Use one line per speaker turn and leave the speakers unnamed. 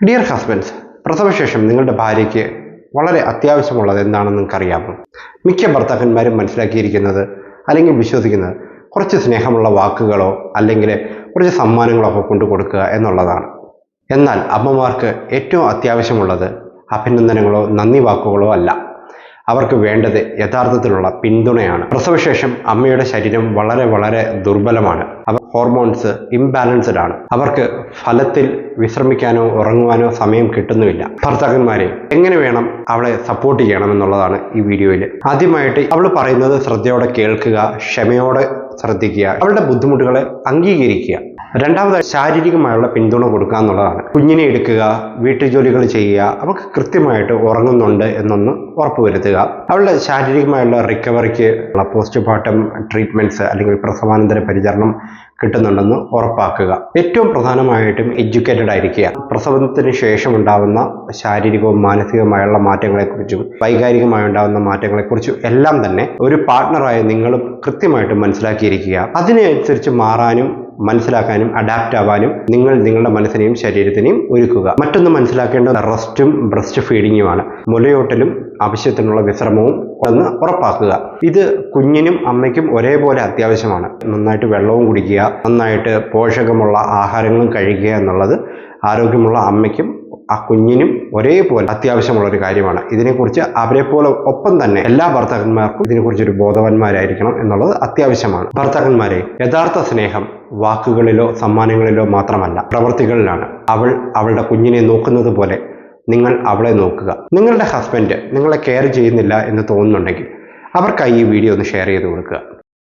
Dear husbands, പ്രസവശേഷം നിങ്ങളുടെ ഭാര്യയ്ക്ക് വളരെ അത്യാവശ്യമുള്ളത് എന്താണെന്ന് നിങ്ങൾക്കറിയാമോ? മിക്ക ഭർത്താക്കന്മാരും മനസ്സിലാക്കിയിരിക്കുന്നത് അല്ലെങ്കിൽ വിശ്വസിക്കുന്നത് കുറച്ച് സ്നേഹമുള്ള വാക്കുകളോ അല്ലെങ്കിൽ കുറച്ച് സമ്മാനങ്ങളൊക്കെ കൊണ്ടു കൊടുക്കുക എന്നുള്ളതാണ്. എന്നാൽ അമ്മമാർക്ക് ഏറ്റവും അത്യാവശ്യമുള്ളത് അഭിനന്ദനങ്ങളോ നന്ദി വാക്കുകളോ അല്ല. അവർക്ക് വേണ്ടത് യഥാർത്ഥത്തിലുള്ള പിന്തുണയാണ്. പ്രസവശേഷം അമ്മയുടെ ശരീരം വളരെ ദുർബലമാണ്. അവർ ഹോർമോൺസ് ഇംബാലൻസ്ഡ് ആണ്. അവർക്ക് ഫലത്തിൽ വിശ്രമിക്കാനോ ഉറങ്ങുവാനോ സമയം കിട്ടുന്നുമില്ല. ഭർത്താക്കന്മാരെ എങ്ങനെ വേണം അവളെ സപ്പോർട്ട് ചെയ്യണം എന്നുള്ളതാണ് ഈ വീഡിയോയിൽ. ആദ്യമായിട്ട് അവൾ പറയുന്നത് ശ്രദ്ധയോടെ കേൾക്കുക, ക്ഷമയോടെ ശ്രദ്ധിക്കുക, അവളുടെ ബുദ്ധിമുട്ടുകളെ അംഗീകരിക്കുക. രണ്ടാമത് ശാരീരികമായുള്ള പിന്തുണ കൊടുക്കുക എന്നുള്ളതാണ്. കുഞ്ഞിനെ എടുക്കുക, വീട്ടുജോലികൾ ചെയ്യുക, അവൾക്ക് കൃത്യമായിട്ട് ഉറങ്ങുന്നുണ്ട് എന്നൊന്ന് ഉറപ്പുവരുത്തുക. അവളുടെ ശാരീരികമായുള്ള റിക്കവറിക്ക് ഉള്ള പോസ്റ്റ്മോർട്ടം ട്രീറ്റ്മെൻറ്റ്സ് അല്ലെങ്കിൽ പ്രസവാനന്തര പരിചരണം കിട്ടുന്നുണ്ടെന്ന് ഉറപ്പാക്കുക. ഏറ്റവും പ്രധാനമായിട്ടും എഡ്യൂക്കേറ്റഡ് ആയിരിക്കുക. പ്രസവത്തിന് ശേഷം ഉണ്ടാകുന്ന ശാരീരികവും മാനസികവുമായുള്ള മാറ്റങ്ങളെക്കുറിച്ചും വൈകാരികമായി ഉണ്ടാകുന്ന മാറ്റങ്ങളെക്കുറിച്ചും എല്ലാം തന്നെ ഒരു പാർട്ട്ണറായ നിങ്ങൾ കൃത്യമായിട്ട് മനസ്സിലാക്കിയിരിക്കുക. അതിനനുസരിച്ച് മാറാനും മനസ്സിലാക്കാനും അഡാപ്റ്റ് ആവാനും നിങ്ങൾ നിങ്ങളുടെ മനസ്സിനെയും ശരീരത്തിനെയും ഒരുക്കുക. മറ്റൊന്ന് മനസ്സിലാക്കേണ്ടത് റെസ്റ്റും ബ്രസ്റ്റ് ഫീഡിങ്ങുമാണ്. മുലയൂട്ടലും ആവശ്യത്തിനുള്ള വിശ്രമവും എന്ന് ഉറപ്പാക്കുക. ഇത് കുഞ്ഞിനും അമ്മയ്ക്കും ഒരേപോലെ അത്യാവശ്യമാണ്. നന്നായിട്ട് വെള്ളവും കുടിക്കുക, നന്നായിട്ട് പോഷകമുള്ള ആഹാരങ്ങളും കഴിക്കുക എന്നുള്ളത് ആരോഗ്യമുള്ള അമ്മയ്ക്കും ആ കുഞ്ഞിനും ഒരേപോലെ അത്യാവശ്യമുള്ളൊരു കാര്യമാണ്. ഇതിനെക്കുറിച്ച് അവരെ പോലെ ഒപ്പം തന്നെ എല്ലാ ഭർത്താക്കന്മാർക്കും ഇതിനെക്കുറിച്ചൊരു ബോധവാന്മാരായിരിക്കണം എന്നുള്ളത് അത്യാവശ്യമാണ്. ഭർത്താക്കന്മാരെ, യഥാർത്ഥ സ്നേഹം വാക്കുകളിലോ സമ്മാനങ്ങളിലോ മാത്രമല്ല, പ്രവൃത്തികളിലാണ്. അവളുടെ കുഞ്ഞിനെ നോക്കുന്നത് പോലെ നിങ്ങൾ അവളെ നോക്കുക. നിങ്ങളുടെ ഹസ്ബൻഡ് നിങ്ങളെ കെയർ ചെയ്യുന്നില്ല എന്ന് തോന്നുന്നുണ്ടെങ്കിൽ അവർക്കായി ഈ വീഡിയോ ഒന്ന് ഷെയർ ചെയ്ത് കൊടുക്കുക.